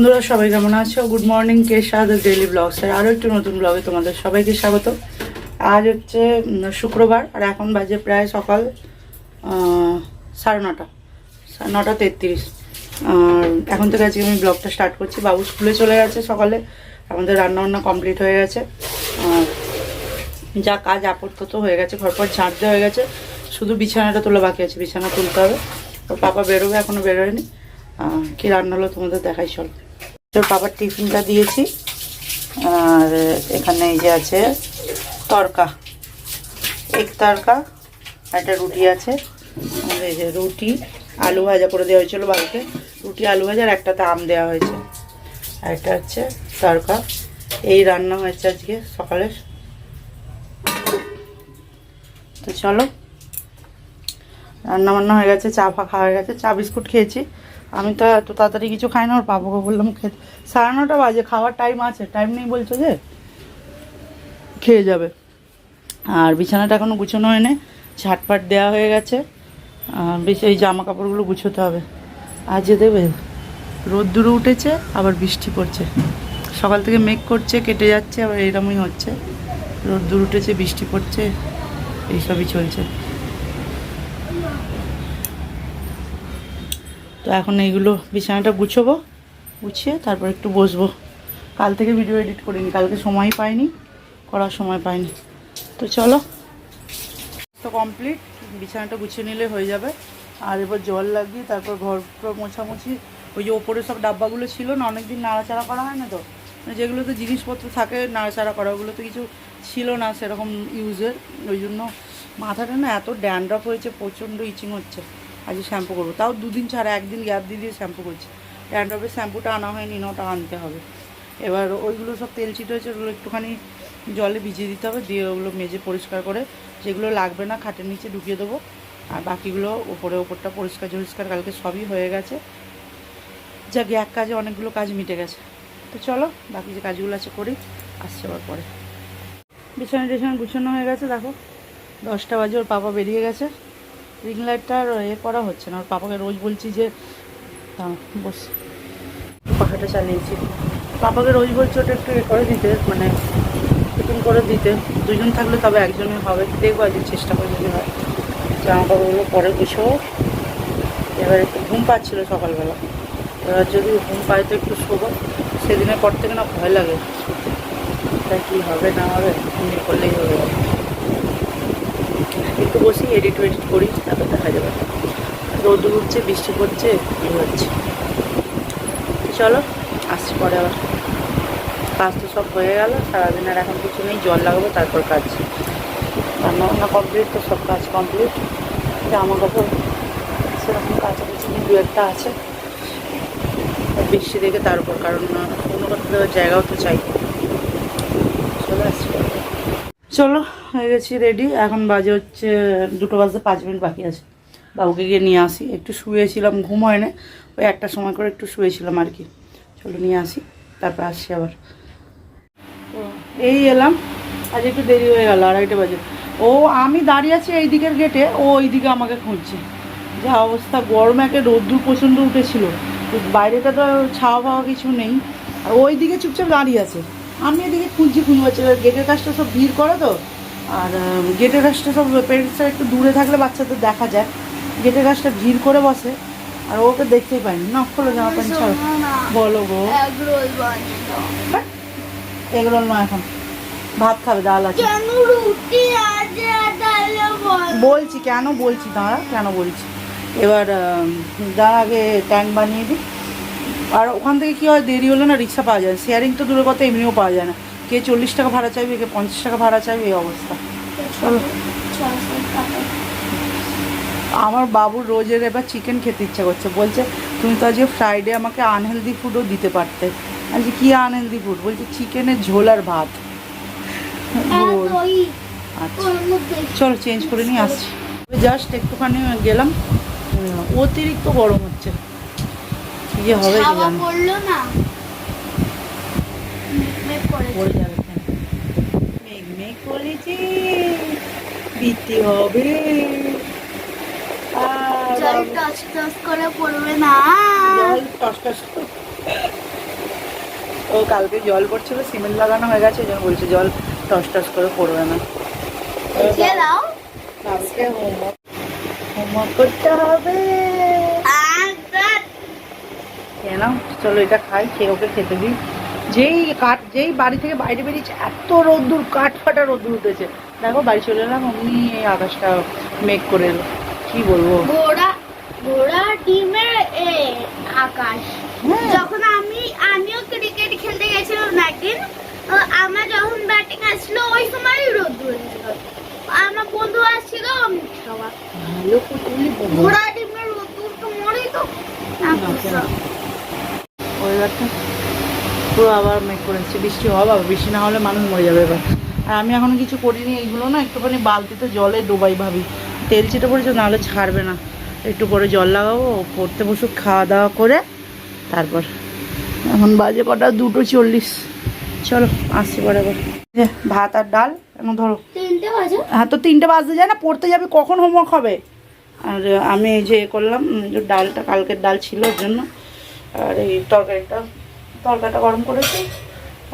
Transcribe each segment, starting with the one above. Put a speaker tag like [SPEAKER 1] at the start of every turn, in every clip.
[SPEAKER 1] বন্ধুরা সবাই কেমন আছো? গুড মর্নিং, কে সাহাদের ডেইলি ব্লগসের আরও একটু নতুন ব্লগে তোমাদের সবাইকে স্বাগত। আজ হচ্ছে শুক্রবার আর এখন বাজে প্রায় সকাল 9:30, 9:33। আর এখন থেকে আজকে আমি ব্লগটা স্টার্ট করছি। বাবু স্কুলে চলে গেছে সকালে, আমাদের রান্নাবান্না কমপ্লিট হয়ে গেছে, আর যা কাজ আপাতত হয়ে গেছে, ঘরপর ঝাঁট দেওয়া হয়ে গেছে, শুধু বিছানাটা তোলা বাকি আছে, বিছানা তুলতে হবে। ওর পাপা বেরোবে, এখনও বেরোয়নি। কি রান্না হলো তোমাদের দেখাই চল। তোর বাবার টিফিনটা দিয়েছি, আর এখানে এই যে আছে তরকা, এক তরকা, একটা রুটি আছে। এই যে রুটি আলু ভাজা করে দেওয়া হয়েছিল বাড়িতে, রুটি আলু ভাজা, আর একটাতে আম দেওয়া হয়েছে, আর একটা হচ্ছে তরকা। এই রান্না হয়েছে আজকে সকালের। তো চলো, রান্না বান্না হয়ে গেছে, চা ফা খাওয়া হয়ে গেছে, চা বিস্কুট খেয়েছি। আমি তো এত তাড়াতাড়ি কিছু খাই না, ওর পাপাকে বললাম খেতে। 9:30 বাজে, খাওয়ার টাইম আছে, টাইম নেই বলছো যে, খেয়ে যাবে। আর বিছানাটা এখনও গুছোনো হয়নি, ঝাটপাট দেওয়া হয়ে গেছে, বেশি এই জামা কাপড়গুলো গুছোতে হবে। আজ যে দেবে রোদ্দুর উঠেছে, আবার বৃষ্টি পড়ছে, সকাল থেকে মেঘ করছে, কেটে যাচ্ছে, আবার এরকমই হচ্ছে, রোদ্দুর উঠেছে, বৃষ্টি পড়ছে, এইসবই চলছে। তো এখন এইগুলো বিছানাটা গুছোবো, গুছিয়ে তারপর একটু বসবো। কাল থেকে ভিডিও এডিট করিনি, কালকে সময় পাইনি, করার সময় পাইনি। তো চলো, তো কমপ্লিট, বিছানাটা গুছিয়ে নিলে হয়ে যাবে। আর এবার জল লাগিয়ে তারপর ঘর মোছামুছি। ওই যে ওপরে সব ডাব্বাগুলো ছিল না, অনেকদিন নাড়াচাড়া করা হয় না, তো যেগুলোতে জিনিসপত্র থাকে নাড়াচাড়া করা, ওগুলো তো কিছু ছিল না সেরকম ইউজের। ওই জন্য মাথাটা না এত ড্যান্ড্রাফ হয়েছে, প্রচণ্ড ইচিং হচ্ছে। আজকে শ্যাম্পু করবো, তাও দুদিন ছাড়া, একদিন গ্যাপ দিয়ে দিয়ে শ্যাম্পু করছি। ড্যান্ড্রাফের শ্যাম্পুটা আনা হয়নি না, ওটা আনতে হবে। এবার ওইগুলো সব তেল চিট হয়েছে, ওগুলো একটুখানি জলে ভিজিয়ে দিতে হবে, দিয়ে ওগুলো মেজে পরিষ্কার করে, যেগুলো লাগবে না খাটের নিচে ঢুকিয়ে দেবো, আর বাকিগুলো ওপরটা পরিষ্কার ঝরিষ্কার কালকে সবই হয়ে গেছে। যাক, এক কাজে অনেকগুলো কাজ মিটে গেছে। তো চলো, বাকি যে কাজগুলো আছে করি, আসছে আবার পরে। বিছানা টিছানা গুছানো হয়ে গেছে, দেখো 10টা বাজে, ওর পাপা বেরিয়ে গেছে। রিং লাইটটা আর করা হচ্ছে না, ওর পাপাকে রোজ বলছি যে বস, পাখাটা চালিয়েছি, পাপাকে রোজ বলছি ওটা একটু করে দিতে, মানে ফিটিং করে দিতে। দুজন থাকলে তবে একজনের হবে, দেখবো আজকে চেষ্টা করে যদি হয়। জামা কাপড়গুলো পরে গুছাবো। এবার একটু ঘুম পাচ্ছিলো সকালবেলা, এবার যদি ঘুম পায় তো একটু শোবো। সেদিনের পর থেকে না ভয় লাগে, তাই কী হবে না হবে ঘুমিয়ে করলেই হবে। একটু বসি, এডিট ওয়েডিট করি, তারপর দেখা যাবে। রোদ উঠছে, বৃষ্টি পড়ছে, এই হচ্ছে। চলো, আসছি পরে আবার। কাজ তো সব হয়ে গেল, সারাদিন আর এখন কিছু নেই, জল লাগাবো তারপর কাজ। রান্নাবান্না কমপ্লিট, তো সব কাজ কমপ্লিট। জামা কাপড় সেরকম কাছাকাছি দু একটা আছে, বৃষ্টি দেখে তার উপর, কারণ অন্য কথা দেওয়ার জায়গাও তো চাই। চলে আসছি, চলো, হয়ে গেছি রেডি। এখন বাজে হচ্ছে 2টো বাজতে 5 মিনিট বাকি আছে। বাবুকে গিয়ে নিয়ে আসি, একটু শুয়েছিলাম, ঘুম হয় না, ওই 1টার সময় করে একটু শুয়েছিলাম আর কি। চলো নিয়ে আসি, তারপর আসছি আবার। এই এলাম, আজ একটু দেরি হয়ে গেল, 2:30 বাজে। ও আমি দাঁড়িয়ে আছি এই দিকের গেটে, ও ওই দিকে আমাকে খুঁজছে। যা অবস্থা, গরম, একে রোদ্দুর প্রচণ্ড উঠেছিল, বাইরেটা তো ছাওয়া পাওয়া কিছু নেই, আর ওই দিকে চুপচাপ দাঁড়িয়ে আছে। আমি এদিকে খুঁজছি, পাচ্ছি, গেটের কাজটা সব ভিড় করে তো, আর গেটের কাজটা সব পেরেন্টসরা একটু দূরে থাকলে বাচ্চাদের দেখা যায়, গেটের কাজটা ভিড় করে বসে, আর ওকে দেখতেই পাইনি। না খোলো জামা প্যান্ট ছাড়ো। বলো গো, এগরোল না, এখন ভাত খাবে, ডাল আছে। বলছি কেন বলছি, দাঁড়া, কেন বলছি। এবার দাঁড়া, আগে ট্যাঙ্ক বানিয়ে দিই। আর ওখান থেকে কী হয়, দেরি হলে না রিক্সা পাওয়া যায়, শেয়ারিং তো দূরের কথা, এমনিও পাওয়া যায় না। কে 40 টাকা ভাড়া চাইবে, কে 50 টাকা ভাড়া চাইবে, এই অবস্থা। আমার বাবুর রোজের এবার চিকেন খেতে ইচ্ছা করছে, বলছে তুমি তো আজকে ফ্রাইডে আমাকে আনহেলদি ফুডও দিতে পারতে। আজকে কী আনহেলদি ফুড, বলছে চিকেনের ঝোল আর ভাত। আচ্ছা চলো, চেঞ্জ করে নিয়ে আসছি। জাস্ট একটুখানি গেলাম, অতিরিক্ত গরম হচ্ছে, কি যে হবে কি জানি। পড়ে যাবে, মেঘ মেঘ করেছি, বৃষ্টি হবে, ও কালকে জল পড়ছিল, সিমেন্ট লাগানো হয়ে গেছে, এই জন্য বলছে জল টস টস করে পড়বে না। কালকে হোমওয়ার্ক করতে হবে। কেন, চলো এটা খাই, খেয়ে ওকে খেতে দিই। যেই বাড়ি থেকে বাইরে বেরিয়েছে এত রোদ্দুর, কাঠ ফাটা রোদ্দুর উঠেছে। দেখো বাড়ি চলে এলাম, অমনি এই আকাশটা মেঘ করে এলো। কি বলবো,
[SPEAKER 2] ঘোড়া ডিমের আকাশ। যখন আমিও ক্রিকেট খেলতে গেছিলাম একদিন, আমার যখন ব্যাটিং আসছিল ওই সময় রোদ্দুর ছিল, আমার বন্ধু আসছিল,
[SPEAKER 1] ভালো
[SPEAKER 2] ঘোড়া ডিমের রোদ্দুর তো মরেই তো।
[SPEAKER 1] ওয়েদারটা পুরো আবার মেঘ করেছে, বৃষ্টি হবে, বৃষ্টি না হলে মানুষ মরে যাবে এবার। আর আমি এখনো কিছু করিনি, এইগুলো না একটুখানি বালতিতে জলে ডোবাই ভাবি, তেল ছিটে পড়েছে, নাহলে ছাড়বে না। একটু পরে জল লাগাবো, পড়তে বসুক, খাওয়া দাওয়া করে তারপর। এখন বাজে কটা, 2:40। চলো আসছি পরে এবার। ভাত আর ডাল এখন ধরো
[SPEAKER 2] 3টে বাজে।
[SPEAKER 1] হ্যাঁ তো 3টে বাজতে যায় না, পড়তে যাবে কখন হোমওয়ার্ক হবে। আর আমি এই যে করলাম, ডালটা কালকের ডাল ছিল ওর জন্য, আর এই তরকারিটা গরম করেছি।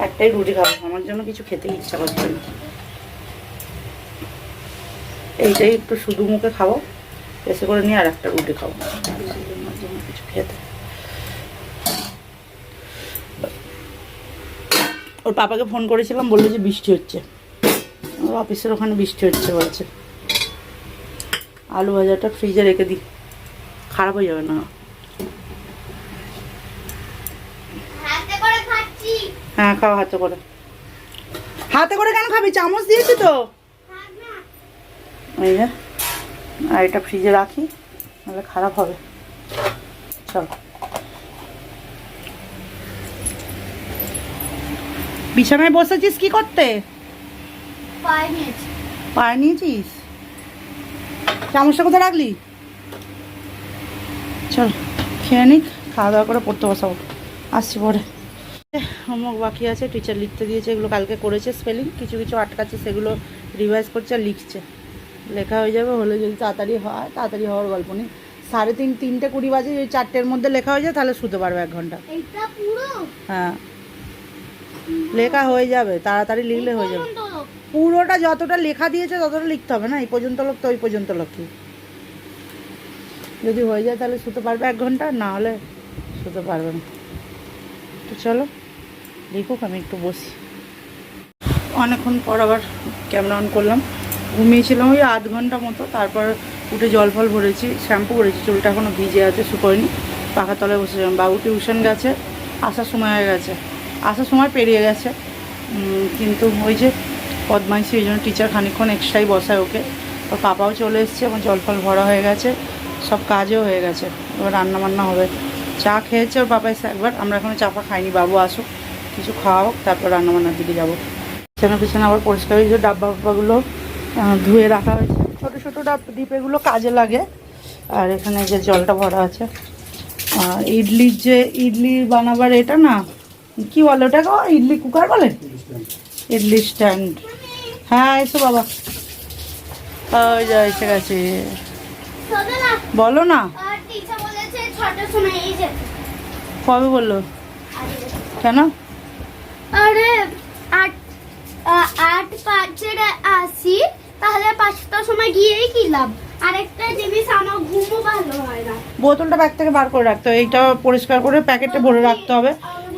[SPEAKER 1] একটাই রুটি খাবো, আমার জন্য কিছু খেতে ইচ্ছা করছে না। এইটাই একটু শুধু মুখে খাবো, এসে করে নিয়ে আর একটা রুটি খাবো, কিছু খেতে। ওর পাপাকে ফোন করেছিলাম, বললো যে বৃষ্টি হচ্ছে, ওর অফিসের ওখানে বৃষ্টি হচ্ছে বলছে। আলু ভাজাটা ফ্রিজে রেখে দিই, খারাপ হয়ে যাবে না। হ্যাঁ খাও হাতে করে। হাতে করে কেন খাবি, চামচ দিয়েছি তো। এই যে, আর এটা ফ্রিজে রাখি, নাহলে খারাপ হবে। চলো বিছানায় বসেছিস কি করতে? পায়ে নিয়েছিস? চামচটা কোথায় রাখলি? চল খেয়ে নিক, খাওয়া দাওয়া করে পড়তে বসাবো, আসছি পরে। হোমওয়ার্ক বাকি আছে, টিচার লিখতে দিয়েছে, এগুলো কালকে করেছে, স্পেলিং কিছু কিছু আটকাচ্ছে, সেগুলো রিভাইজ করছে আর লিখছে। লেখা হয়ে যাবে, হলে যদি তাড়াতাড়ি হয়, তাড়াতাড়ি হওয়ার গল্প নেই। 3:30 বাজে, যদি 4টের মধ্যে লেখা হয়ে যায় তাহলে শুতে পারবে 1 ঘন্টা। হ্যাঁ লেখা হয়ে যাবে, তাড়াতাড়ি লিখলে হয়ে যাবে। পুরোটা যতটা লেখা দিয়েছে ততটা লিখতে হবে না, এই পর্যন্ত লোক তো ওই পর্যন্ত লক্ষ্য। যদি হয়ে যায় তাহলে শুতে পারবে 1 ঘন্টা, না হলে শুতে পারবে না। তো চলো লিখুক, আমি একটু বসি। অনেকক্ষণ পর আবার ক্যামেরা অন করলাম। ঘুমিয়েছিলাম ওই 8 ঘন্টা মতো, তারপর উঠে জল ফল ভরেছি, শ্যাম্পু করেছি, চুলটা এখনও ভিজে আছে, শুকোয়নি। পাখার তলায় বসেছিলাম, বাবু টিউশন গেছে, আসার সময় হয়ে গেছে, আসার সময় পেরিয়ে গেছে। কিন্তু ওই যে বদমাইশি, ওই জন্য টিচার খানিকক্ষণ এক্সট্রাই বসায় ওকে। ওর পাপাও চলে এসছে, আমার জল ফল ভরা হয়ে গেছে, সব কাজও হয়ে গেছে। এবার রান্না বান্না হবে। চা খেয়েছে ওর পাপা এসে একবার, আমরা এখনও চা ফা খাইনি, বাবু আসুক, কিছু খাওয়াও, তারপর রান্নাবান্নার দিকে যাবো। পিছনে আবার পরিষ্কার হয়েছে, ডাব্বা ফাব্বাগুলো ধুয়ে রাখা হয়েছে, ছোটো ছোটো ডিপেগুলো কাজে লাগে। আর এখানে যে জলটা ভরা আছে, আর ইডলি বানাবার এটা না, কি বলে ওটাকে, ইডলি কুকার বলে, ইডলি স্ট্যান্ড। হ্যাঁ এসো বাবা, ওই যা এসে গেছে। বলো না, কবে বললো, কেন?
[SPEAKER 2] আরে 8:05 আসি, তাহলে 5টার সময় গিয়েই কি লাভ? আরেকটা জিনিস, আমার ঘুমও ভালো হয় না।
[SPEAKER 1] বোতলটা ব্যাগ থেকে বার করে রাখতে হবে, এইটা পরিষ্কার করে প্যাকেটে ভরে রাখতে হবে,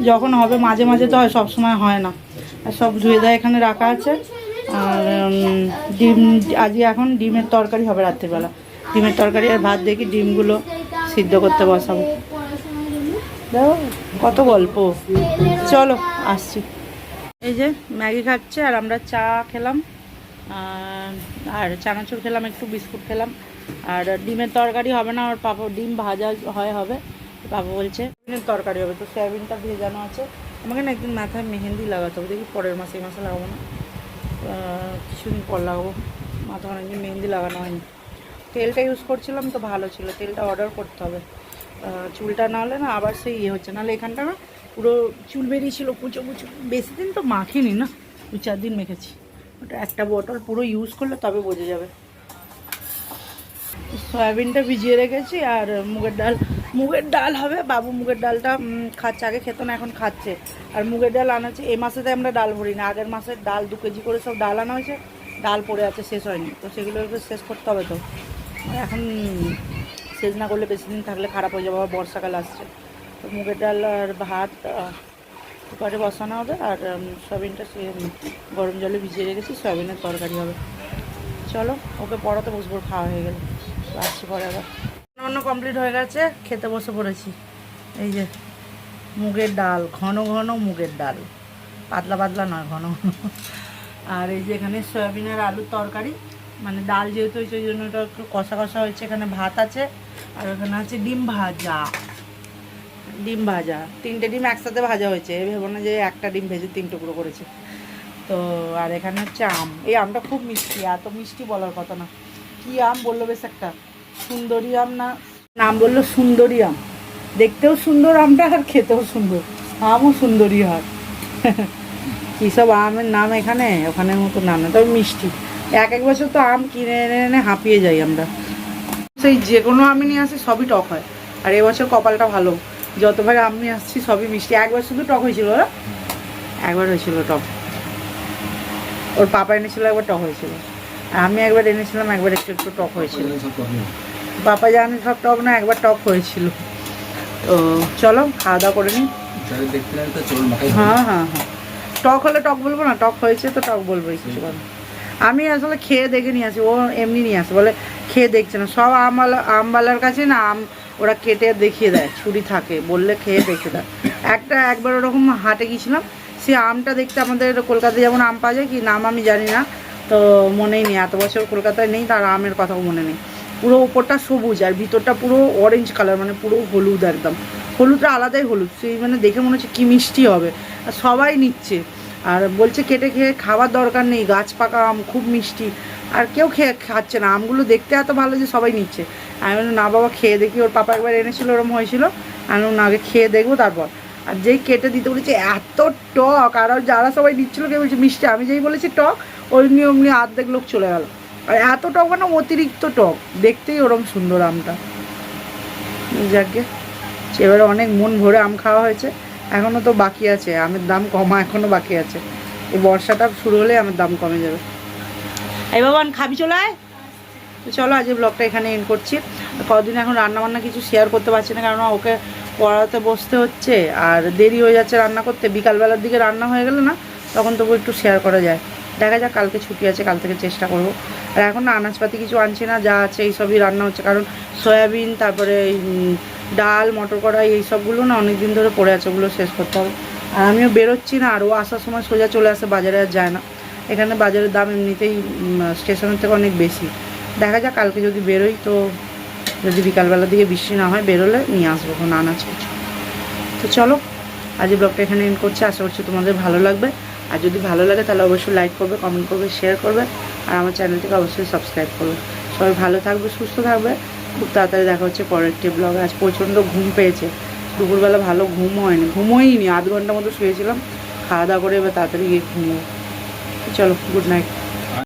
[SPEAKER 1] যখন হবে। মাঝে মাঝে তো হয়, সব সময় হয় না। আর সব ধুয়ে দেয় এখানে রাখা আছে। আর ডিম, আজকে এখন ডিমের তরকারি হবে রাত্রিবেলা, ডিমের তরকারি আর ভাত, দেখি ডিমগুলো সিদ্ধ করতে বসাবো। দেখো কত গল্প। চলো আসছি। এই যে ম্যাগি খাচ্ছে, আর আমরা চা খেলাম, আর চানাচুর খেলাম, একটু বিস্কুট খেলাম। আর ডিমের তরকারি হবে না, ওর পাপা ডিম ভাজা হবে, পাপা বলছে ডিমের তরকারি হবে। তো সয়াবিনটা ভেজানো আছে, আমাকে না একদিন মাথায় মেহেন্দি লাগাতে হবে, দেখি পরের মাসে, এই মাসে লাগাবো না, কিছুদিন পর লাগাবো। মাথায় অনেকদিন মেহেন্দি লাগানো হয়নি। তেলটা ইউজ করছিলাম তো ভালো ছিল, তেলটা অর্ডার করতে হবে। চুলটা না হলে না আবার সেই হচ্ছে, নাহলে এখানটা না পুরো চুল বেরিয়েছিল কুচো কুচো। বেশি দিন তো মাখিনি না, 2-4 দিন মেখেছি। ওটা একটা বোতল পুরো ইউজ করলে তবে বোঝা যাবে। সয়াবিনটা ভিজিয়ে রেখেছি, আর মুগের ডাল মুগের ডাল হবে, বাবু মুগের ডালটা খাচ্ছে, আগে খেত না এখন খাচ্ছে। আর মুগের ডাল আনা হচ্ছে, এই মাসেতে আমরা ডাল ভরি না, আগের মাসের ডাল 2 কেজি করে সব ডাল আনা হয়েছে, ডাল পড়ে আছে, শেষ হয়নি, তো সেগুলো শেষ করতে হবে। তো এখন শেষ না করলে বেশি দিন থাকলে খারাপ হয়ে যাবে, আবার বর্ষাকাল আসছে। তো মুগের ডাল আর ভাত কুকারে বসানো হবে, আর সয়াবিনটা গরম জলে ভিজিয়ে রেখেছি, সয়াবিনের তরকারি হবে। চলো ওকে পড়াতে বসবো, খাওয়া হয়ে গেলে আসছি পরে আবার। অন্য কমপ্লিট হয়ে গেছে, খেতে বসে পড়েছি। এই যে মুগের ডাল, ঘন ঘন মুগের ডাল, পাতলা পাতলা নয়, ঘন ঘন। আর এই যে এখানে সয়াবিন আর আলুর তরকারি, মানে ডাল যেহেতু হয়েছে ওই জন্য ওটা একটু কষা কষা হয়েছে। এখানে ভাত আছে, আর ওখানে আছে ডিম ভাজা। ডিম ভাজা 3টে ডিম একসাথে ভাজা হয়েছে, ভেবো না যে একটা ডিম ভেজে 3 টুকরো করেছে। তো আর এখানে হচ্ছে আম, এই আমটা খুব মিষ্টি, এত মিষ্টি বলার কথা না। কি আম বললো বেশ একটা, সুন্দরী আম না, নাম বললো সুন্দরী আম। দেখতেও সুন্দর আমটা, আর খেতেও সুন্দর, আমও সুন্দরী হয়। কী সব আমের নাম এখানে, ওখানের মতো নাম না, তবে মিষ্টি। এক বছর তো আম কিনে এনে এনে হাঁপিয়ে যাই আমরা। সেই যে কোনো আমি নিয়ে আসি সবই টক হয়, আর এবছর কপালটা ভালো, যতবার আম নিয়ে আসছি সবই মিষ্টি। একবার শুধু টক হয়েছিল, ওরা একবার হয়েছিল টক, ওর পাপা এনেছিল, একবার টক হয়েছিল। আর আমি একবার এনেছিলাম, একবার একটু একটু টক হয়েছিল। পাপা জানে সব টক না, একবার টক হয়েছিল। তো চলো খাওয়া দাওয়া করে নিই। হ্যাঁ হ্যাঁ হ্যাঁ, টক হলে টক বলবো না, টক হয়েছে তো টক বলবোই, কিছু কথা। আমি আসলে খেয়ে দেখে নিয়ে আসি, ও এমনি নিয়ে আসে, বলে খেয়ে দেখছে না। সব আমওয়ালার কাছে না আম ওরা কেটে দেখিয়ে দেয়, ছুরি থাকে, বললে খেয়ে দেখে দেয়। একবার ওরকম হাটে গিয়েছিলাম, সে আমটা দেখতে, আমাদের কলকাতায় যেমন আম পাওয়া যায়, কি নাম আমি জানি না, তো মনেই নেই, এত বছর কলকাতায় নেই, তার আমের কথাও মনে নেই। পুরো ওপরটা সবুজ আর ভিতরটা পুরো অরেঞ্জ কালার, মানে পুরো হলুদ, একদম হলুদটা আলাদাই হলুদ, সেই মানে দেখে মনে হচ্ছে কী মিষ্টি হবে। আর সবাই নিচ্ছে, আর বলছে কেটে খেয়ে খাওয়ার দরকার নেই, গাছ পাকা আম খুব মিষ্টি। আর কেউ খাচ্ছে না, আমগুলো দেখতে এত ভালো যে সবাই নিচ্ছে। আমি বললাম না বাবা, খেয়ে দেখি। ওর পাপা একবার এনেছিল, ওরম হয়েছিল, আমি বললাম না আগে খেয়ে দেখবো তারপর। আর যেই কেটে দিতে বলেছে এত টক, আর যারা সবাই নিচ্ছিলো কেউ বলছে মিষ্টি, আমি যেই বলেছি টক, অমনি অমনি অর্ধেক লোক চলে গেল। আর এত টক মানে অতিরিক্ত টক, দেখতেই ওরম সুন্দর আমটা। যাকে এবারে অনেক মন ভরে আম খাওয়া হয়েছে, এখনও তো বাকি আছে, আমের দাম কমা এখনও বাকি আছে। এই বর্ষাটা শুরু হলে আমের দাম কমে যাবে। এই বাবান খাবি, চলে আয়। তো চলো আজকে ব্লগটা এখানে এন্ড করছি। কদিন এখন রান্নাবান্না কিছু শেয়ার করতে পারছি না, কারণ ওকে পড়াতে বসতে হচ্ছে, আর দেরি হয়ে যাচ্ছে রান্না করতে। বিকালবেলার দিকে রান্না হয়ে গেলে না, তখন তবু একটু শেয়ার করা যায়। দেখা যাক, কালকে ছুটি আছে, কাল থেকে চেষ্টা করব। আর এখন না আনাজপাতি কিছু আনছি না, যা আছে এই সবই রান্না হচ্ছে, কারণ সয়াবিন, তারপরে ডাল, মটর কড়াই, এই সবগুলো না অনেক দিন ধরে পড়ে আছে, ওগুলো শেষ করতে হবে। আর আমিও বেরোচ্ছি না, আর ও আসার সময় সোজা চলে আসে, বাজারে আর যায় না। এখানে বাজারের দাম এমনিতেই স্টেশনের থেকে অনেক বেশি। দেখা যাক কালকে যদি বেরোই, তো যদি বিকালবেলার দিকে বৃষ্টি না হয়, বেরোলে নিয়ে আসবো কোনো আনাজ কিছু। তো চলো আজ ব্লগটা এখানে এন্ড করছি, আশা করছি তোমাদের ভালো লাগবে। আর যদি ভালো লাগে তাহলে অবশ্যই লাইক করবে, কমেন্ট করবে, শেয়ার করবে, আর আমার চ্যানেলটিকে অবশ্যই সাবস্ক্রাইব করবে। সবাই ভালো থাকবে, সুস্থ থাকবে। খুব তাড়াতাড়ি দেখা হচ্ছে পরের একটি ব্লগে। আজ প্রচণ্ড ঘুম পেয়েছে, দুপুরবেলা ভালো ঘুমোইনি, আধ ঘন্টার মতো শুয়েছিলাম, খাওয়া দাওয়া করে এবার তাড়াতাড়ি গিয়ে ঘুমিয়ে। চলো, গুড নাইট।